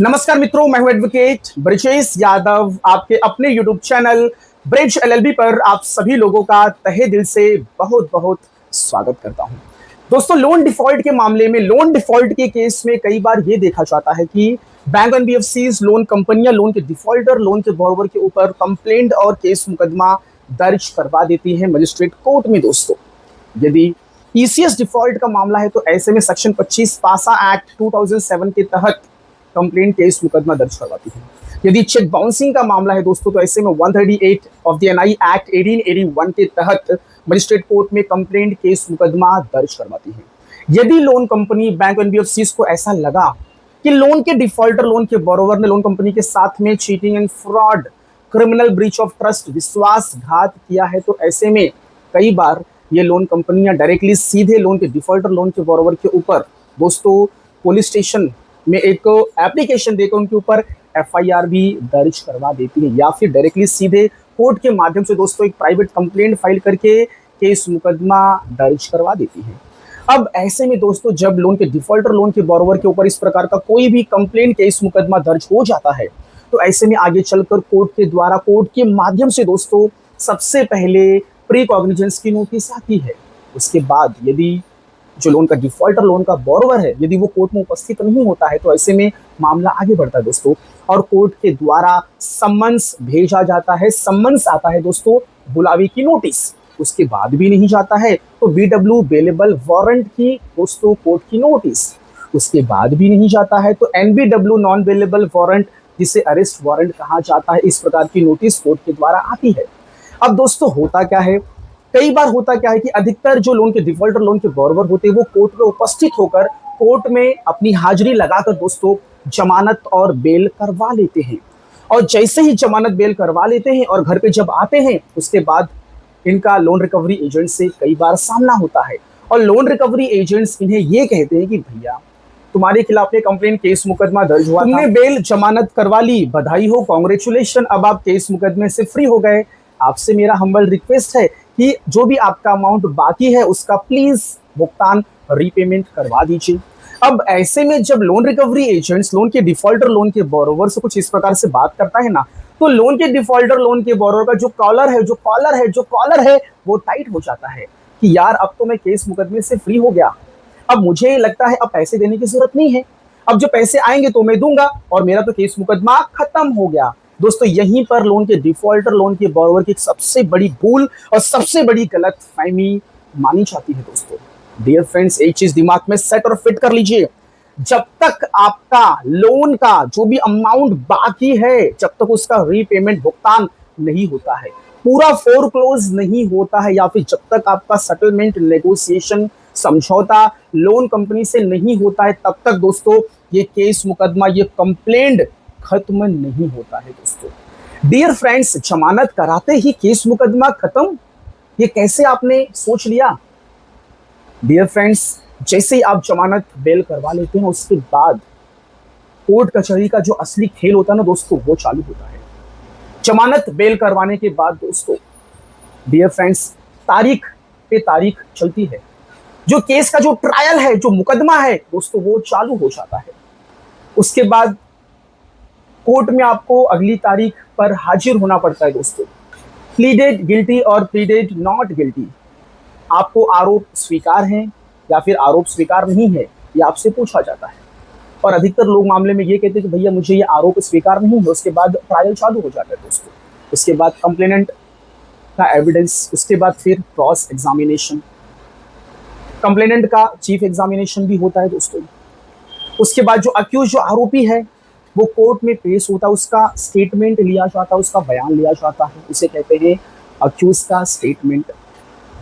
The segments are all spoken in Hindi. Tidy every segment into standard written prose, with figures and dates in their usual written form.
नमस्कार मित्रों, मैं हूं एडवोकेट ब्रिजेश यादव। आपके अपने यूट्यूब चैनल ब्रिज एलएलबी पर आप सभी लोगों का तहे दिल से बहुत बहुत स्वागत करता हूं। दोस्तों, लोन डिफॉल्ट के मामले में, लोन डिफॉल्ट के केस में कई बार ये देखा जाता है कि बैंक एनबीएफसी, लोन कंपनियां लोन के डिफॉल्टर, लोन के बोरोवर के ऊपर कंप्लेंट और केस मुकदमा दर्ज करवा देती है मजिस्ट्रेट कोर्ट में। दोस्तों, यदि ईसीएस डिफॉल्ट का मामला है तो ऐसे में सेक्शन 25 पासा एक्ट 2007 के तहत कंप्लेंट केस मुकदमा दर्ज करवाती है। यदि चेक बाउंसिंग का मामला है दोस्तों तो ऐसे में 138 ऑफ द एनआई एक्ट 1881 के तहत मजिस्ट्रेट कोर्ट में कंप्लेंट केस मुकदमा दर्ज करवाती है। यदि लोन कंपनी, बैंक एनबीएफसी को ऐसा लगा कि लोन के डिफॉल्टर, लोन के बोरोवर ने लोन कंपनी के साथ में cheating and fraud, criminal breach of trust, विश्वासघात किया है, तो ऐसे में कई बार ये लोन कंपनियां डायरेक्टली सीधे लोन के डिफॉल्टर, लोन के बोरोवर के ऊपर दोस्तों पुलिस स्टेशन में एक एप्लीकेशन देकर उनके ऊपर एफआईआर भी दर्ज करवा देती है, या फिर डायरेक्टली सीधे कोर्ट के माध्यम से दोस्तों एक प्राइवेट कंप्लेंट फाइल करके केस मुकदमा दर्ज करवा देती है। अब ऐसे में दोस्तों, जब लोन के डिफॉल्टर, लोन के बोरोवर के ऊपर इस प्रकार का कोई भी कंप्लेंट, केस मुकदमा दर्ज हो जाता है, तो ऐसे में आगे चलकर कोर्ट के द्वारा, कोर्ट के माध्यम से दोस्तों सबसे पहले प्री कॉग्निजेंस की नोटिस आती है। उसके बाद यदि जो लोन का डिफॉल्टर, लोन का बोरोवर है, यदि वो कोर्ट में उपस्थित नहीं होता है तो ऐसे में मामला आगे बढ़ता है दोस्तों, और कोर्ट के द्वारा सम्मन्स भेजा जाता है। सम्मन्स आता है दोस्तों बुलावे की नोटिस, उसके बाद भी नहीं जाता है तो बीडब्ल्यू बेलेबल वारंट की दोस्तों कोर्ट की नोटिस, उसके बाद भी नहीं जाता है तो एनबीडब्ल्यू नॉन बेलेबल वारंट, जिसे अरेस्ट वारंट कहा जाता है, इस प्रकार की नोटिस कोर्ट के द्वारा आती है। अब दोस्तों होता क्या है, कई बार होता क्या है कि अधिकतर जो लोन के डिफॉल्टर, लोन के बोरोवर होते हैं, वो कोर्ट में उपस्थित होकर कोर्ट में अपनी हाजिरी लगाकर दोस्तों जमानत और बेल करवा लेते हैं। और जैसे ही जमानत बेल करवा लेते हैं और घर पे जब आते हैं, उसके बाद इनका लोन रिकवरी एजेंट से कई बार सामना होता है, और लोन रिकवरी एजेंट्स इन्हें ये कहते हैं कि भैया, तुम्हारे खिलाफ में कंप्लेंट, केस मुकदमा दर्ज हुआ, तुमने बेल जमानत करवा ली, बधाई हो, कांग्रेचुलेशन, अब आप केस मुकदमे से फ्री हो गए। आपसे मेरा हम्बल रिक्वेस्ट है कि जो भी आपका अमाउंट बाकी है उसका प्लीज भुगतान, रीपेमेंट करवा दीजिए। अब ऐसे में जब लोन रिकवरी एजेंट्स लोन के डिफॉल्टर, लोन के बोरोवर से कुछ इस प्रकार से बात करता है ना, तो लोन के डिफॉल्टर, लोन के बोरोवर का जो कॉलर है वो टाइट हो जाता है कि यार, अब तो मैं केस मुकदमे से फ्री हो गया, अब मुझे लगता है अब पैसे देने की जरूरत नहीं है, अब जो पैसे आएंगे तो मैं दूंगा और मेरा तो केस मुकदमा खत्म हो गया। दोस्तों, यहीं पर लोन के डिफॉल्टर, लोन के बोरोवर की सबसे बड़ी भूल और सबसे बड़ी गलतफहमी मानी जाती है। दोस्तों, डियर फ्रेंड्स, एक चीज दिमाग में सेट और फिट कर लीजिए, जब तक आपका लोन का जो भी अमाउंट बाकी है, जब तक उसका रीपेमेंट, भुगतान नहीं होता है, पूरा फोरक्लोज नहीं होता है, या फिर जब तक आपका सेटलमेंट, नेगोशिएशन, समझौता लोन कंपनी से नहीं होता है, तब तक दोस्तों ये केस मुकदमा, ये कंप्लेंट खत्म नहीं होता है। दोस्तों, डियर फ्रेंड्स, जमानत कराते ही केस मुकदमा खत्म, ये कैसे आपने सोच लिया? डियर फ्रेंड्स, जैसे ही आप जमानत बेल करवा लेते हैं, उसके बाद कोर्ट कचहरी का जो असली खेल होता है ना दोस्तों, वो चालू होता है। जमानत बेल करवाने के बाद दोस्तों, डियर फ्रेंड्स, तारीख पे तारीख चलती है, जो केस का जो ट्रायल है, जो मुकदमा है दोस्तों, वो चालू हो जाता है। उसके बाद कोर्ट में आपको अगली तारीख पर हाजिर होना पड़ता है। दोस्तों, प्लीडेड गिल्टी और प्लीडेड नॉट गिल्टी, आपको आरोप स्वीकार है या फिर आरोप स्वीकार नहीं है, ये आपसे पूछा जाता है। और अधिकतर लोग मामले में ये कहते हैं कि भैया मुझे ये आरोप स्वीकार नहीं है, उसके बाद ट्रायल चालू हो जाता है। दोस्तों, उसके बाद कंप्लेनेंट का एविडेंस, उसके बाद फिर क्रॉस एग्जामिनेशन, कंप्लेनेंट का चीफ एग्जामिनेशन भी होता है। दोस्तों, उसके बाद जो अक्यूज, जो आरोपी है, वो कोर्ट में पेश होता है, उसका स्टेटमेंट लिया जाता है, उसका बयान लिया जाता है, उसे कहते हैं अक्यूज का स्टेटमेंट।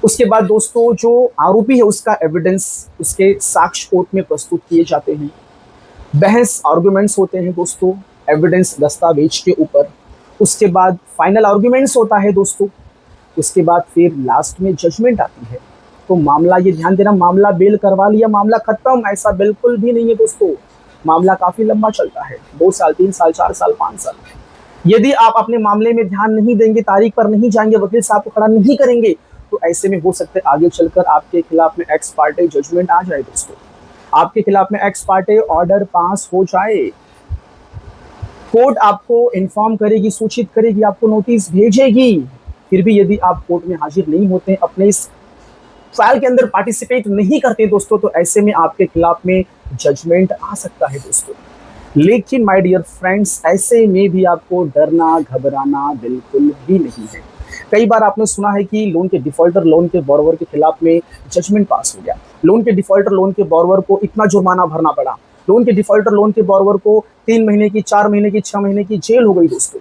उसके बाद दोस्तों जो आरोपी है उसका एविडेंस, उसके साक्ष्य कोर्ट में प्रस्तुत किए जाते हैं। बहस, आर्गुमेंट्स होते हैं दोस्तों एविडेंस, दस्तावेज के ऊपर। उसके बाद फाइनल आर्गुमेंट्स होता है दोस्तों। उसके बाद फिर लास्ट में जजमेंट आती है। तो मामला, ये ध्यान देना, मामला बेल करवा लिया, मामला खत्म, ऐसा बिल्कुल भी नहीं है दोस्तों। मामला काफी लंबा चलता है, 2 साल, 3 साल, 4 साल, 5 साल। यदि आप अपने मामले में ध्यान नहीं देंगे, तारीख पर नहीं जाएंगे, वकील साहब को खड़ा नहीं करेंगे, तो ऐसे में हो सकता है आगे चलकर आपके खिलाफ में एक्स पार्टे जजमेंट आ जाए। दोस्तों, आपके खिलाफ में एक्स पार्टे ऑर्डर पास हो जाए। कोर्ट आपको इन्फॉर्म करेगी, सूचित करेगी, आपको नोटिस भेजेगी। फिर भी यदि आप कोर्ट में हाजिर नहीं होते, अपने इस ट्रायल के अंदर पार्टिसिपेट नहीं करते दोस्तों, तो ऐसे में आपके खिलाफ में जजमेंट आ सकता है दोस्तों। लेकिन माय डियर फ्रेंड्स, ऐसे में भी आपको डरना घबराना बिल्कुल भी नहीं है। कई बार आपने सुना है कि लोन के डिफॉल्टर, लोन के बोरोवर के खिलाफ में जजमेंट पास हो गया, लोन के डिफॉल्टर, लोन के बोरोवर को इतना जुर्माना भरना पड़ा, लोन के डिफॉल्टर, लोन के बोरोवर को 3 महीने की, 4 महीने की, 6 महीने की जेल हो गई दोस्तों।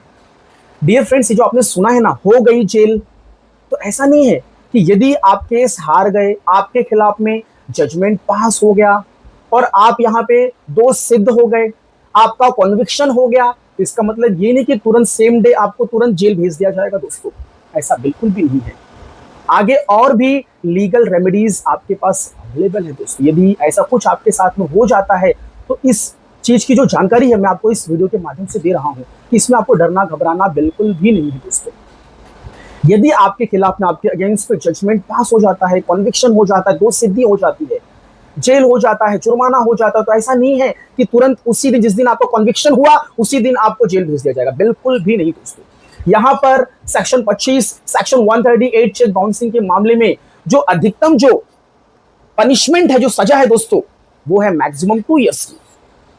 डियर फ्रेंड्स, ये जो आपने सुना है ना, हो गई जेल, तो ऐसा नहीं है कि यदि आप केस हार गए, आपके खिलाफ में जजमेंट पास हो गया और आप यहाँ पे दोष सिद्ध हो गए, आपका कन्विक्शन हो गया, तो इसका मतलब ये नहीं कि तुरंत सेम डे आपको तुरंत जेल भेज दिया जाएगा दोस्तों। ऐसा बिल्कुल भी नहीं है। आगे और भी लीगल रेमेडीज आपके पास अवेलेबल है दोस्तों। यदि ऐसा कुछ आपके साथ में हो जाता है, तो इस चीज की जो जानकारी है मैं आपको इस वीडियो के माध्यम से दे रहा हूं कि इसमें आपको डरना घबराना बिल्कुल भी नहीं है दोस्तों। यदि आपके खिलाफ में, आपके अगेंस्ट पे जजमेंट पास हो जाता है, कन्विक्शन हो जाता है, दोष सिद्धि हो जाती है, जेल हो जाता है, जुर्माना हो जाता है, तो ऐसा नहीं है कि तुरंत उसी दिन, जिस दिन आपको कन्विक्शन हुआ उसी दिन आपको जेल भेज दिया जाएगा। बिल्कुल भी नहीं दोस्तों। यहां पर सेक्शन 25, सेक्शन 138 चेक बाउंसिंग के मामले में जो अधिकतम जो पनिशमेंट है, जो सजा है दोस्तों, वो है मैक्सिमम 2 ईयर्स की।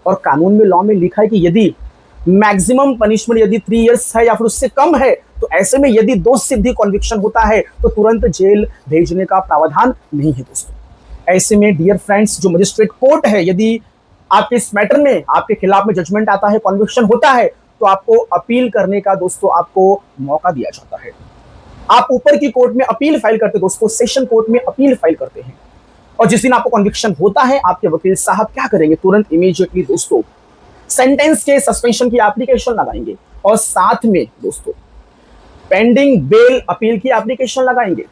और कानून में, लॉ में लिखा है कि यदि मैक्सिमम पनिशमेंट यदि 3 ईयर्स है या फिर उससे कम है, तो ऐसे में यदि दोष सिद्धि कन्विक्शन होता है तो तुरंत जेल भेजने का प्रावधान नहीं है दोस्तों। ऐसे में डियर फ्रेंड्स, जो मजिस्ट्रेट कोर्ट है, यदि आपके इस मैटर में आपके खिलाफ में जजमेंट आता है, कन्विक्शन होता है, तो आपको अपील करने का दोस्तों आपको मौका दिया जाता है। आप ऊपर की कोर्ट में अपील फाइल करते दोस्तों, सेशन कोर्ट में अपील फाइल करते हैं, और जिस दिन आपको कन्विक्शन होता है, आपके वकील साहब क्या करेंगे, तुरंत इमीडिएटली दोस्तों सेंटेंस के सस्पेंशन की एप्लीकेशन लगाएंगे और साथ में दोस्तों पेंडिंग बेल अपील की एप्लीकेशन लगाएंगे,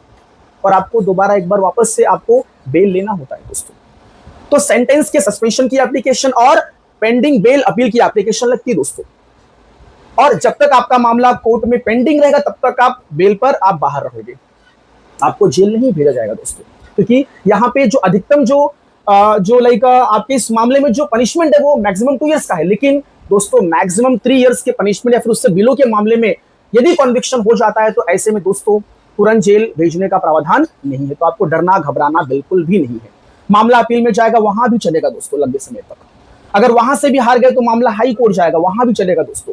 और आपको दोबारा एक बार वापस से आपको बेल लेना होता है दोस्तों। तो सेंटेंस के सस्पेंशन की एप्लीकेशन और पेंडिंग बेल अपील की एप्लीकेशन लगती है दोस्तों। और जब तक आपका मामला कोर्ट में पेंडिंग रहेगा, तब तक आप बेल पर आप बाहर रहोगे, आपको जेल नहीं भेजा जाएगा दोस्तों। क्योंकि यहाँ पे जो अधिकतम जो आपके इस मामले में जो पनिशमेंट है वो मैक्सिमम 2 ईयर्स का है, लेकिन दोस्तों मैक्सिमम 3 ईयर्स के पनिशमेंट या फिर उससे बिलो के मामले में यदि कन्विक्शन हो जाता है, तो ऐसे में दोस्तों तुरंत जेल भेजने का प्रावधान नहीं है। तो आपको डरना घबराना बिल्कुल भी नहीं है। मामला अपील में जाएगा, वहां भी चलेगा दोस्तों लंबे समय तक। अगर वहां से भी हार गए तो मामला हाई कोर्ट जाएगा, वहां भी चलेगा दोस्तों।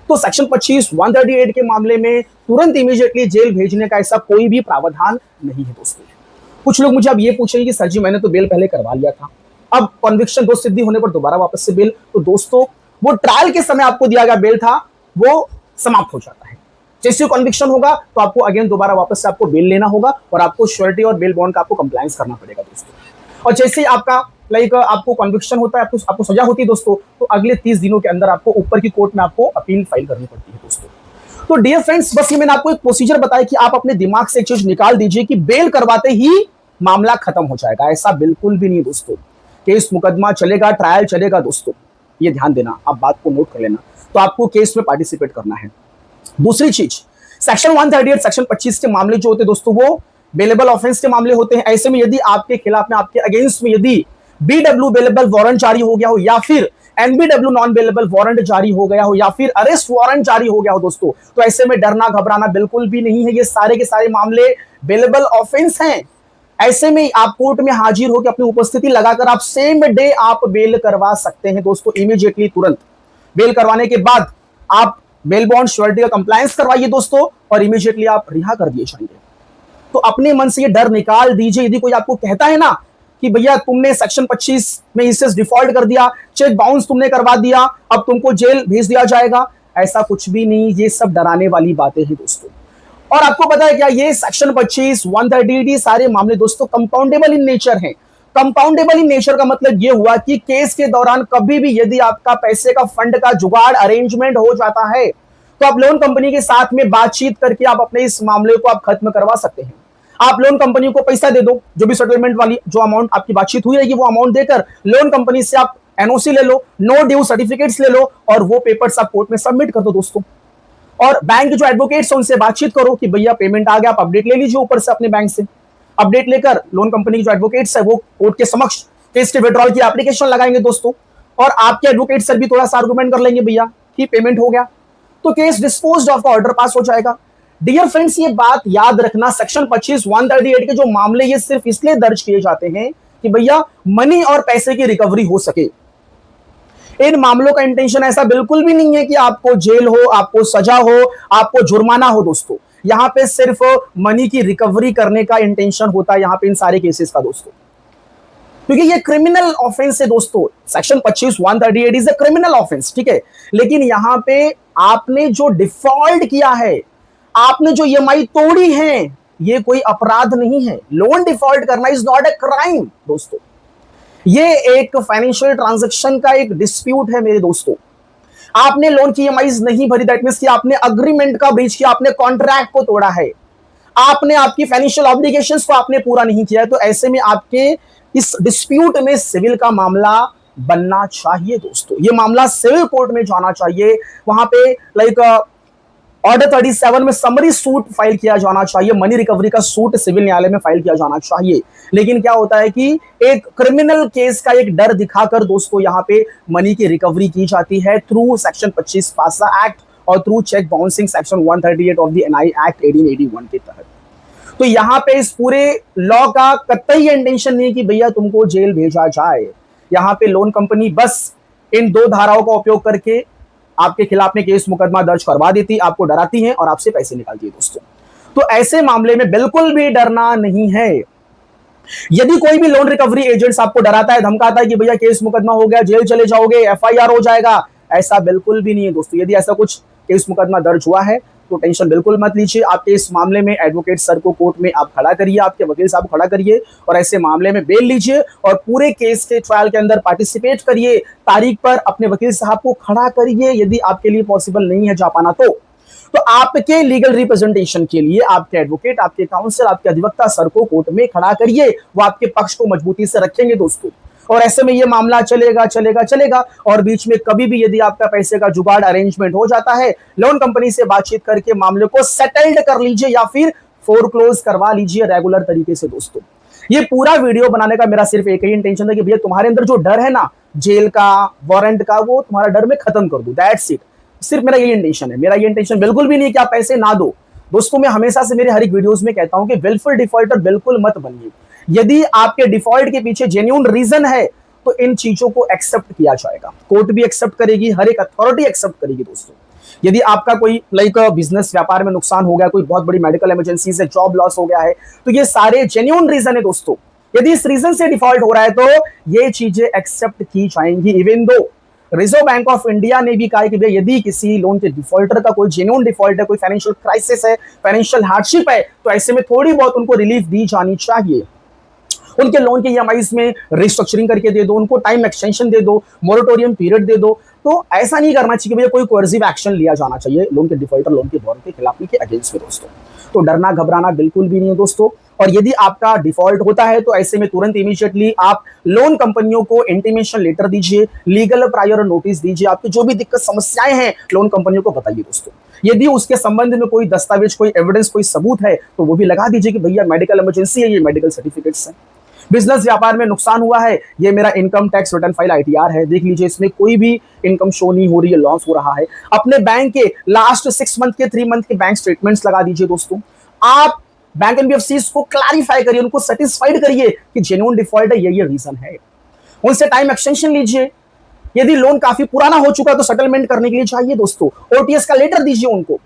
तो सेक्शन 25, 138 के मामले में तुरंत इमीडिएटली जेल भेजने का ऐसा कोई भी प्रावधान नहीं है दोस्तों। कुछ लोग मुझे अब ये पूछेंगे कि सर जी, मैंने तो बेल पहले करवा लिया था, अब कन्विक्शन दोष सिद्धि होने पर दोबारा वापस से बेल, तो दोस्तों वो ट्रायल के समय आपको दिया गया बेल था, वो समाप्त हो जाता है। जैसे कन्विक्शन होगा तो आपको अगेन दोबारा वापस से आपको बेल लेना होगा और आपको श्योरिटी और बेल बॉन्ड का आपको कंप्लायंस करना पड़ेगा दोस्तों। और जैसे ही आपका आपको कन्विक्शन होता है, आपको सजा होती है दोस्तों, तो अगले 30 दिनों के अंदर आपको ऊपर की कोर्ट में आपको अपील फाइल करनी पड़ती है दोस्तों। तो डियर फ्रेंड्स, बस ये मैंने आपको एक प्रोसीजर बताया कि आप अपने दिमाग से एक चीज निकाल दीजिए कि बेल करवाते ही मामला खत्म हो जाएगा। ऐसा बिल्कुल भी नहीं दोस्तों। केस मुकदमा चलेगा, ट्रायल चलेगा दोस्तों, ये ध्यान देना, आप बात को नोट कर लेना। तो आपको केस में पार्टिसिपेट करना है। दूसरी चीज, सेक्शन 138, सेक्शन 25 के मामले जो होते हैं दोस्तों, वो बेलेबल ऑफेंस के मामले होते हैं। ऐसे में यदि आपके खिलाफ में, आपके अगेंस्ट में यदि BW बेलेबल वारंट जारी हो गया हो, या फिर NBW नॉन बेलेबल वारंट जारी हो गया हो, या फिर अरेस्ट वारंट जारी हो गया हो दोस्तों, तो ऐसे में डरना घबराना बिल्कुल भी नहीं है। ये सारे के सारे मामले बेलेबल ऑफेंस हैं। ऐसे में आप कोर्ट में हाजिर होकर अपनी उपस्थिति लगाकर आप सेम डे आप बेल करवा सकते हैं दोस्तों, इमीडिएटली तुरंत। बेल करवाने के बाद आप बेल बॉन्ड श्योरिटी का कंप्लायंस करवाइए दोस्तों, और इमीडिएटली आप रिहा कर दिए जाएंगे। तो अपने मन से ये डर निकाल दीजिए। यदि कोई आपको कहता है ना कि भैया तुमने सेक्शन 25 में इससे डिफॉल्ट कर दिया, चेक बाउंस तुमने करवा दिया, अब तुमको जेल भेज दिया जाएगा, ऐसा कुछ भी नहीं। ये सब डराने वाली बातें हैं दोस्तों। और आपको पता है क्या, ये सेक्शन 25, 138 सारे मामले दोस्तों कंपाउंडेबल इन नेचर हैं। कंपाउंडेबल इन नेचर का मतलब ये हुआ कि केस के दौरान कभी भी यदि आपका पैसे का फंड का जुगाड़ अरेंजमेंट हो जाता है, तो आप लोन कंपनी के साथ में बातचीत करके आप अपने इस मामले को आप खत्म करवा सकते हैं। आप लोन कंपनी को पैसा दे दो, जो भी सेटलमेंट वाली जो अमाउंट आपकी बातचीत हुई रहेगी, वो अमाउंट देकर लोन कंपनी से आप NOC ले लो, नो ड्यू सर्टिफिकेट्स ले लो, और वो पेपर्स आप कोर्ट में सबमिट कर दो दोस्तों। और बैंक के जो एडवोकेट्स हैं उनसे बातचीत करो कि भैया पेमेंट आ गया, आप अपडेट ले लीजिए ऊपर से अपने बैंक से। अपडेट लेकर लोन कंपनी के जो एडवोकेट्स है वो कोर्ट के समक्ष केस के विड्रॉल की एप्लीकेशन लगाएंगे दोस्तों, और आपके एडवोकेट सर भी थोड़ा सा आर्गुमेंट कर लेंगे, भैया कि पेमेंट हो गया, तो केस डिस्पोज्ड ऑफ का ऑर्डर पास हो जाएगा। डियर फ्रेंड्स, ये बात याद रखना, सेक्शन 25 138 के जो मामले ये सिर्फ इसलिए दर्ज किए जाते हैं कि भैया मनी और पैसे की रिकवरी हो सके। इन मामलों का इंटेंशन ऐसा बिल्कुल भी नहीं है कि आपको जेल हो, आपको सजा हो, आपको जुर्माना हो। दोस्तों यहां पे सिर्फ मनी की रिकवरी करने का इंटेंशन होता है यहां पे इन सारे केसेस का दोस्तों, क्योंकि ये क्रिमिनल ऑफेंस है दोस्तों। Section 25 138 is a criminal offence, ठीक है। लेकिन यहां पे आपने जो डिफॉल्ट किया है, आपने जो ईएमआई तोड़ी है, ये कोई अपराध नहीं है। लोन डिफॉल्ट करना इज नॉट अ क्राइम दोस्तों, ये एक फाइनेंशियल ट्रांजैक्शन का एक डिस्प्यूट है मेरे दोस्तों। आपने लोन की ईएमआई नहीं भरी, दैट मींस कि आपने अग्रीमेंट का ब्रीच किया, आपने कॉन्ट्रैक्ट को तोड़ा है, आपने आपकी फाइनेंशियल ऑब्लिगेशंस को आपने पूरा नहीं किया है। तो ऐसे में आपके इस डिस्प्यूट में सिविल का मामला बनना चाहिए दोस्तों। ये मामला सिविल कोर्ट में जाना चाहिए, वहां पे लाइक ऑर्डर 37 में समरी सूट फाइल किया जाना चाहिए, मनी रिकवरी का सूट सिविल न्यायालय में फाइल किया जाना चाहिए। लेकिन क्या होता है कि एक क्रिमिनल केस का एक डर दिखाकर दोस्तों यहां पे मनी की रिकवरी की जाती है थ्रू सेक्शन 25 पासा एक्ट और through cheque bouncing section 138 of the NI act 1881 के तहत। तो यहां पे इस पूरे लॉ का कतई इंटेंशन नहीं कि भैया तुमको जेल भेजा जाए। यहां पे लोन कंपनी बस इन दो धाराओं का उपयोग करके आपके खिलाफ में केस मुकदमा दर्ज करवा देती, आपको डराती है और आपसे पैसे निकालती है दोस्तों। तो ऐसे मामले में बिल्कुल भी डरना नहीं है। यदि कोई भी लोन रिकवरी एजेंट्स आपको डराता है, धमकाता है कि भैया केस मुकदमा हो गया, जेल चले जाओगे, एफआईआर हो जाएगा, ऐसा बिल्कुल भी नहीं है दोस्तों। यदि ऐसा कुछ केस मुकदमा दर्ज हुआ है तो टेंशन बिल्कुल मत लीजिए। आपके इस मामले में एडवोकेट सर को कोर्ट में आप खड़ा करिए, आपके वकील साहब को खड़ा करिए और ऐसे मामले में बेल लीजिए और पूरे केस के ट्रायल के अंदर पार्टिसिपेट करिए। तारीख पर अपने वकील साहब को खड़ा करिए। यदि आपके लिए पॉसिबल नहीं है जा पाना तो आपके लीगल रिप्रेजेंटेशन के लिए आपके एडवोकेट, आपके काउंसिल, आपके अधिवक्ता सर को कोर्ट में खड़ा करिए, वो आपके पक्ष को मजबूती से रखेंगे दोस्तों। और ऐसे में ये मामला चलेगा चलेगा चलेगा और बीच में कभी भी यदि आपका पैसे का जुगाड़ अरेंजमेंट हो जाता है, लोन कंपनी से बातचीत करके मामले को सेटल्ड कर लीजिए या फिर फोरक्लोज करवा लीजिए रेगुलर तरीके से दोस्तों। ये पूरा वीडियो बनाने का मेरा सिर्फ एक ही इंटेंशन था कि भैया तुम्हारे अंदर जो डर है ना जेल का, वारंट का, वो तुम्हारा डर में खत्म कर दूं, दैट्स इट। सिर्फ मेरा ये इंटेंशन है। मेरा ये इंटेंशन बिल्कुल भी नहीं कि आप पैसे ना दो दोस्तों। मैं हमेशा से मेरे हर एक वीडियोस में कहता हूं कि विलफुल डिफॉल्टर बिल्कुल मत बनिए। यदि आपके डिफॉल्ट के पीछे जेन्युइन रीजन है तो इन चीजों को एक्सेप्ट किया जाएगा, कोर्ट भी एक्सेप्ट करेगी, हर एक अथॉरिटी एक्सेप्ट करेगी दोस्तों। यदि आपका कोई लाइक बिजनेस व्यापार में नुकसान हो गया, कोई बहुत बड़ी मेडिकल इमरजेंसी से जॉब लॉस हो गया है, तो ये सारे जेन्युइन रीजन है दोस्तों। यदि इस रीजन से डिफॉल्ट हो रहा है तो ये चीजें एक्सेप्ट की जाएंगी। Even though reserve bank of India ने भी कहा कि भैया यदि किसी लोन के डिफॉल्टर का कोई जेन्युइन डिफॉल्ट है, कोई फाइनेंशियल क्राइसिस है, फाइनेंशियल हार्डशिप है, तो ऐसे में थोड़ी बहुत उनको रिलीफ दी जानी चाहिए। उनके लोन के ईएमआईज में रिस्ट्रक्चरिंग करके दे दो, उनको टाइम एक्सटेंशन दे दो, मोरेटोरियम पीरियड दे दो। तो ऐसा नहीं करना चाहिए कि भैया कोई कोर्सिव एक्शन लिया जाना चाहिए लोन के डिफॉल्टर, लोन के बोरो के खिलाफ के अगेंस्ट में दोस्तों। तो डरना घबराना बिल्कुल भी नहीं है दोस्तों। और यदि आपका डिफॉल्ट होता है तो ऐसे में तुरंत इमीडिएटली आप लोन कंपनियों को इंटीमेशन लेटर दीजिए, लीगल प्रायर नोटिस दीजिए, आपकी जो भी दिक्कत समस्याएं हैं लोन कंपनियों को बताइए दोस्तों। यदि उसके संबंध में कोई दस्तावेज, कोई एविडेंस, कोई सबूत है तो वो भी लगा दीजिए कि भैया मेडिकल इमरजेंसी है, ये मेडिकल सर्टिफिकेट्स हैं। बिजनेस व्यापार में नुकसान हुआ है, ये मेरा income tax return file ITR है, देख लीजिए इसमें कोई भी इनकम शो नहीं हो रही है, लॉस हो रहा है। अपने बैंक के लास्ट 6 मंथ के, 3 मंथ के बैंक स्टेटमेंट्स लगा दीजिए दोस्तों। आप बैंक एनबीएफसी को क्लैरिफाई करिए, उनको सेटिस्फाइड करिए कि जेन्युइन डिफॉल्ट है, ये रीजन है। उनसे टाइम एक्सटेंशन लीजिए। यदि लोन काफी पुराना हो चुका है तो सेटलमेंट करने के लिए चाहिए दोस्तों, ओटीएस का लेटर दीजिए उनको।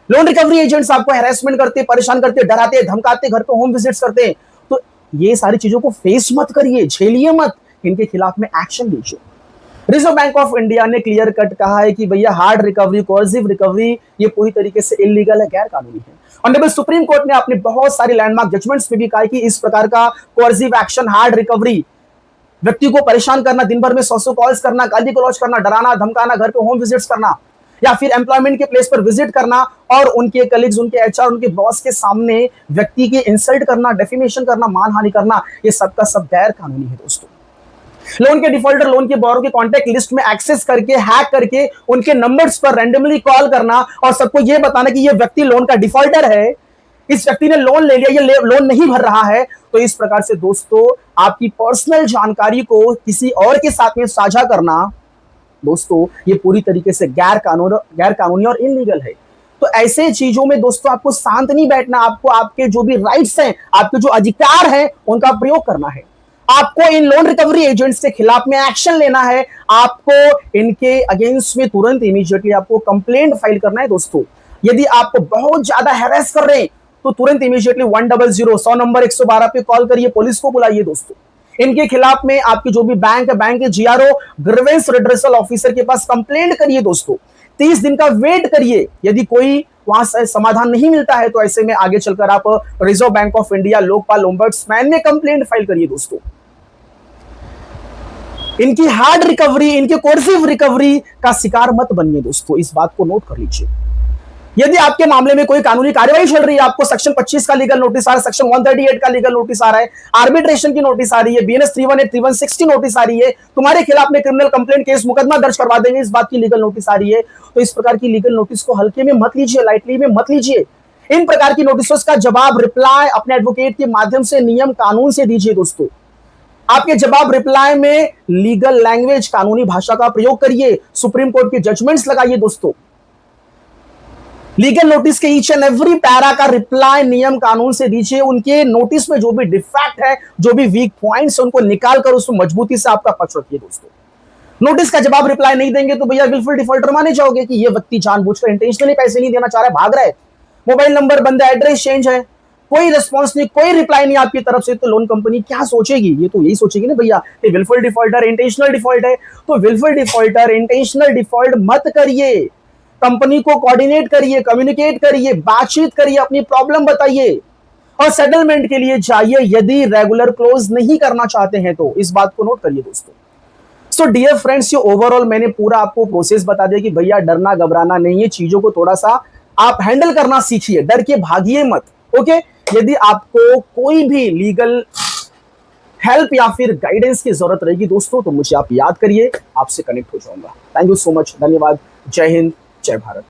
लोन रिकवरी एजेंट्स आपको हैरेसमेंट करते, परेशान करते, डराते, धमकाते, घर पे होम विजिट्स करते हैं, तो ये सारी चीजों को फेस मत करिए, झेलिए मत, इनके खिलाफ में एक्शन लीजिए। रिजर्व बैंक ऑफ इंडिया ने क्लियर कट कहा है कि भैया हार्ड रिकवरी, कोर्सिव रिकवरी ये पूरी तरीके से इलीगल है, गैर कानूनी है। ऑनरेबल सुप्रीम कोर्ट ने अपने बहुत सारी लैंडमार्क जजमेंट्स में भी कहा कि इस प्रकार का कोर्सिव एक्शन, हार्ड रिकवरी, व्यक्ति को परेशान करना, दिन भर में 100 कॉल्स करना, गाली गलौज करना, डराना, धमकाना, घर पे होम विजिट्स करना या फिर एम्प्लॉयमेंट के प्लेस पर विजिट करना और उनके कलीग्स, उनके एचआर, उनके बॉस के सामने व्यक्ति की इंसल्ट करना, डेफिमेशन करना, मानहानि करना, ये सबका सब गैर कानूनी है दोस्तों। लोन के डिफॉल्टर, लोन के बोरो के कॉन्टैक्ट लिस्ट में एक्सेस करके, हैक करके उनके नंबर्स पर रैंडमली कॉल करना और सबको यह बताना कि यह व्यक्ति लोन का डिफॉल्टर है, इस व्यक्ति ने लोन ले लिया, ये लोन नहीं भर रहा है, तो इस प्रकार से दोस्तों आपकी पर्सनल जानकारी को किसी और के साथ में साझा करना दोस्तों ये पूरी तरीके से गैर कानूनी और इनलीगल है। तो ऐसे चीजों में दोस्तों आपको शांत नहीं बैठना, आपको आपके जो भी राइट्स हैं, आपके जो अधिकार हैं, उनका प्रयोग करना है। आपको इन लोन रिकवरी एजेंट्स के खिलाफ में एक्शन लेना है। आपको इनके अगेंस्ट में तुरंत इमीडिएटली आपको कंप्लेंट फाइल करना है। दोस्तों यदि आपको बहुत ज्यादा हैरेस कर रहे हैं तो तुरंत इमीडिएटली 100 नंबर 112 पे कॉल करिए, पुलिस को बुलाइए। दोस्तों इनके खिलाफ में आपकी जो भी बैंक के जीआरओ ग्रीवेंस रिड्रेसल ऑफिसर के पास कंप्लेंट करिए। दोस्तों 30 दिन का वेट करिए। यदि कोई वहां से समाधान नहीं मिलता है तो ऐसे में आगे चलकर आप reserve bank of India, Lokpal ombudsman में कंप्लेंट फाइल करिए। दोस्तों इनकी हार्ड रिकवरी, इनके कोर्सिव रिकवरी का शिकार मत बनिए। दोस्तों इस बात को नोट कर लीजिए। यदि आपके मामले में कोई कानूनी कार्रवाई चल रही है, आपको सेक्शन 25 का लीगल नोटिस आ रहा है, सेक्शन 138 का लीगल नोटिस आ रहा है, आर्बिट्रेशन की नोटिस आ रही है, BNS 318, 3160 नोटिस आ रही है, तुम्हारे खिलाफ में क्रिमिनल कंप्लेंट केस मुकदमा दर्ज करवा देंगे, इस बात की लीगल नोटिस आ रही है, तो इस प्रकार की लीगल नोटिस को हल्के में मत लीजिए, लाइटली में मत लीजिए। इन प्रकार की नोटिस का जवाब, रिप्लाई अपने एडवोकेट के माध्यम से, नियम कानून से दीजिए। दोस्तों आपके जवाब रिप्लाई में लीगल लैंग्वेज, कानूनी भाषा का प्रयोग करिए, सुप्रीम कोर्ट के जजमेंट्स लगाइए। दोस्तों लीगल नोटिस के ईच एंड एवरी पैरा का रिप्लाई नियम कानून से दीजिए। उनके नोटिस में जो भी डिफेक्ट है, जो भी वीक पॉइंट्स है, उनको निकाल कर उसमें मजबूती से आपका पक्ष रखिए। दोस्तों नोटिस का जवाब रिप्लाई नहीं देंगे तो भैया विलफुल डिफॉल्टर माने जाओगे कि ये व्यक्ति जानबूझकर इंटेंशनली पैसे नहीं देना चाह रहा है, भाग रहा है, मोबाइल नंबर बंद है, एड्रेस चेंज है, कोई रिस्पॉन्स नहीं, कोई रिप्लाई नहीं आपकी तरफ से, तो लोन कंपनी क्या सोचेगी? ये तो यही सोचेगी ना भैया ये विलफुल डिफॉल्टर इंटेंशनल डिफॉल्ट है। तो विलफुल डिफॉल्टर इंटेंशनल डिफॉल्ट मत करिए, कंपनी को कोऑर्डिनेट करिए, कम्युनिकेट करिए, बातचीत करिए, अपनी प्रॉब्लम बताइए और सेटलमेंट के लिए जाइए यदि रेगुलर क्लोज नहीं करना चाहते हैं तो। इस बात को नोट करिए दोस्तों। सो डियर फ्रेंड्स, ये ओवरऑल मैंने पूरा आपको प्रोसेस बता दिया कि भैया डरना घबराना नहीं है, चीजों को थोड़ा सा आप हैंडल करना सीखिए, डर के भागिए मत। ओके, यदि आपको कोई भी लीगल हेल्प या फिर गाइडेंस की जरूरत रहेगी दोस्तों तो मुझे आप याद करिए, आपसे कनेक्ट हो जाऊंगा। थैंक यू सो मच, धन्यवाद, जय हिंद, जय भारत।